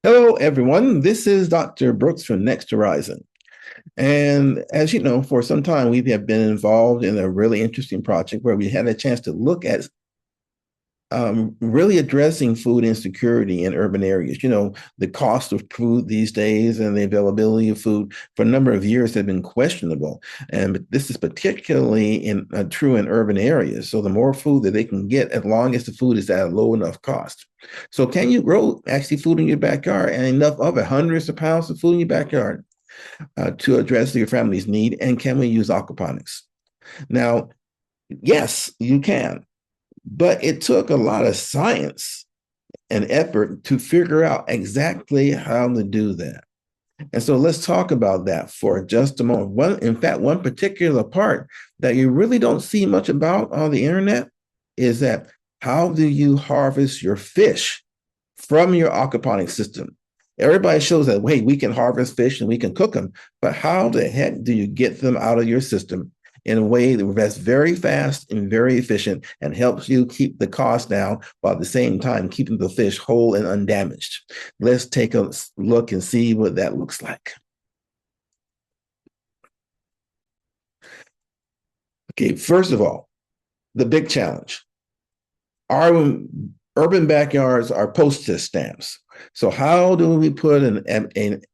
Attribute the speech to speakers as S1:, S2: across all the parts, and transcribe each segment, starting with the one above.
S1: Hello, everyone. This is Dr. Brooks from Next Horizon. And as you know, for some time, we have been involved in a really interesting project where we had a chance to look at really addressing food insecurity in urban areas. The cost of food these days and the availability of food for a number of years have been questionable. And this is particularly true in urban areas. So the more food that they can get, as long as the food is at a low enough cost. So can you grow actually food in your backyard and enough of it, hundreds of pounds of food in your backyard to address your family's need? And can we use aquaponics? Now, yes, you can. But it took a lot of science and effort to figure out exactly how to do that. And so let's talk about that for just a moment. In fact, one particular part that you really don't see much about on the internet is that how do you harvest your fish from your aquaponic system? Everybody shows that, hey, we can harvest fish and we can cook them, but how the heck do you get them out of your system in a way that's very fast and very efficient and helps you keep the cost down while at the same time keeping the fish whole and undamaged? Let's take a look and see what that looks like. Okay, first of all, the big challenge. Our urban backyards are postage stamps. So how do we put an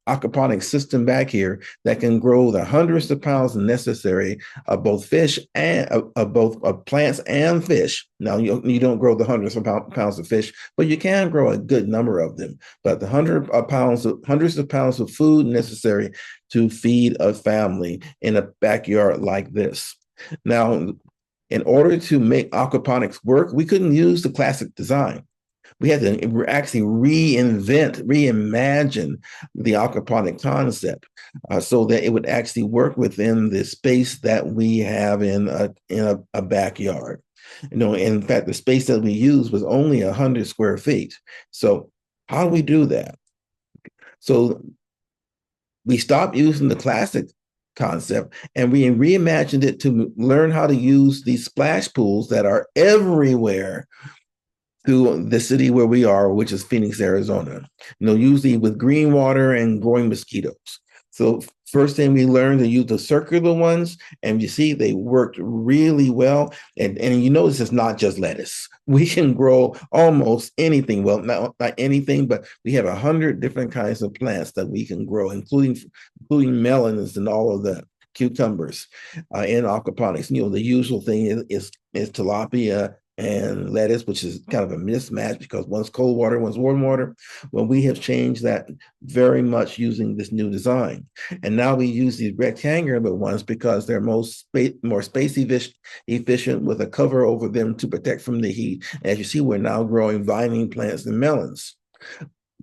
S1: aquaponic system back here that can grow the hundreds of pounds necessary of both fish and of both of plants and fish? Now you don't grow the hundreds of pounds of fish, but you can grow a good number of them. But the hundreds of pounds of food necessary to feed a family in a backyard like this. Now, in order to make aquaponics work, we couldn't use the classic design. We had to actually reimagine the aquaponic concept so that it would actually work within the space that we have in a backyard. In fact, the space that we used was only 100 square feet. So how do we do that? So we stopped using the classic concept and we reimagined it to learn how to use these splash pools that are everywhere to the city where we are, which is Phoenix, Arizona. Usually with green water and growing mosquitoes. So first thing we learned to use the circular ones, and you see they worked really well. And you notice it's not just lettuce. We can grow almost anything. Well, not anything, but we have 100 different kinds of plants that we can grow, including melons and all of the cucumbers in aquaponics. The usual thing is tilapia and lettuce, which is kind of a mismatch because one's cold water, one's warm water. Well, we have changed that very much using this new design. And now we use these rectangular ones because they're more space efficient with a cover over them to protect from the heat. As you see, we're now growing vining plants and melons.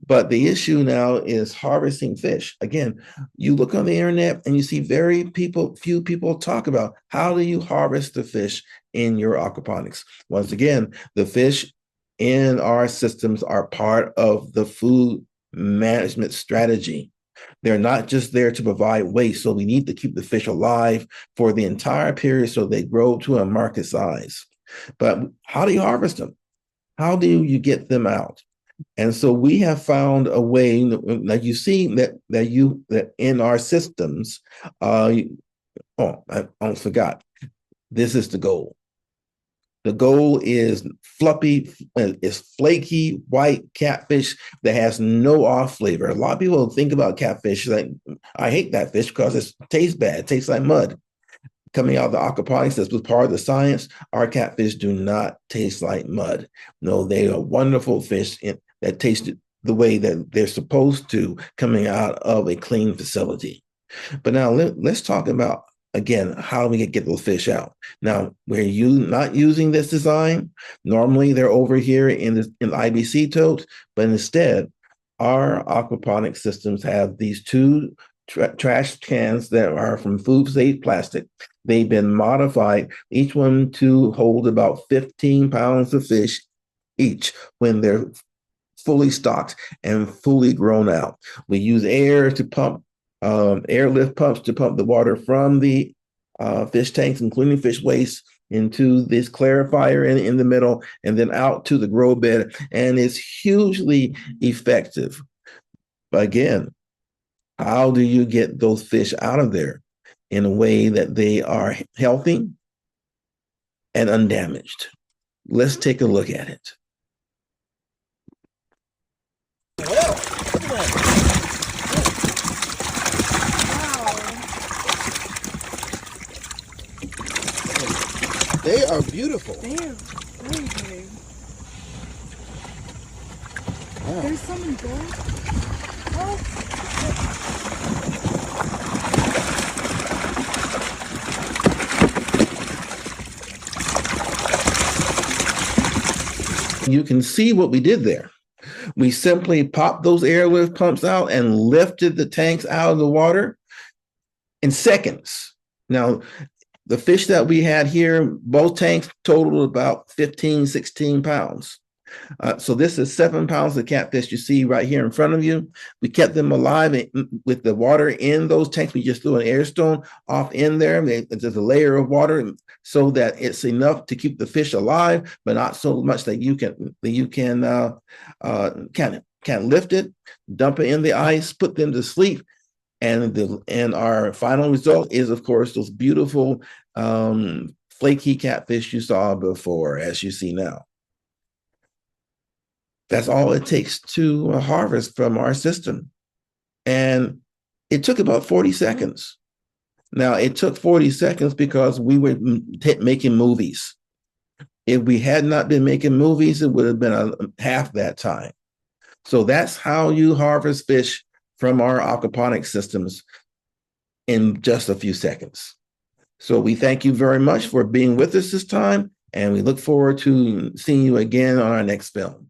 S1: But the issue now is harvesting fish. Again, you look on the internet and you see few people talk about how do you harvest the fish in your aquaponics. Once again, the fish in our systems are part of the food management strategy. They're not just there to provide waste. So we need to keep the fish alive for the entire period so they grow to a market size. But how do you harvest them? How do you get them out? And so we have found a way, like you see that in our systems. I almost forgot. This is the goal. The goal is flaky white catfish that has no off flavor. A lot of people think about catfish like, I hate that fish because it tastes bad. It tastes like mud. Coming out of the aquaponics, this was part of the science. Our catfish do not taste like mud. No, they are wonderful fish that taste the way that they're supposed to coming out of a clean facility. But now let's talk about again how we get those fish out. Now we're not using this design. Normally they're over here in the IBC tote, but instead our aquaponic systems have these two trash cans that are from food safe plastic. They've been modified, each one to hold about 15 pounds of fish each when they're fully stocked and fully grown out. We use airlift pumps to pump the water from the fish tanks, including fish waste, into this clarifier in the middle and then out to the grow bed. And it's hugely effective. But again, how do you get those fish out of there in a way that they are healthy and undamaged? Let's take a look at it.
S2: Well, look at that.
S3: Wow.
S2: They are beautiful.
S3: They are very big.
S2: Wow.
S3: There's some in gold. Oh.
S1: You can see what we did there. We simply popped those airlift pumps out and lifted the tanks out of the water in seconds. Now, the fish that we had here, both tanks totaled about 15, 16 pounds. So this is 7 pounds of catfish you see right here in front of you. We kept them alive with the water in those tanks. We just threw an air stone off in there. There's a layer of water so that it's enough to keep the fish alive, but not so much that you can't lift it, dump it in the ice, put them to sleep. And our final result is, of course, those beautiful flaky catfish you saw before, as you see now. That's all it takes to harvest from our system. And it took about 40 seconds. Now, it took 40 seconds because we were making movies. If we had not been making movies, it would have been half that time. So that's how you harvest fish from our aquaponics systems in just a few seconds. So we thank you very much for being with us this time, and we look forward to seeing you again on our next film.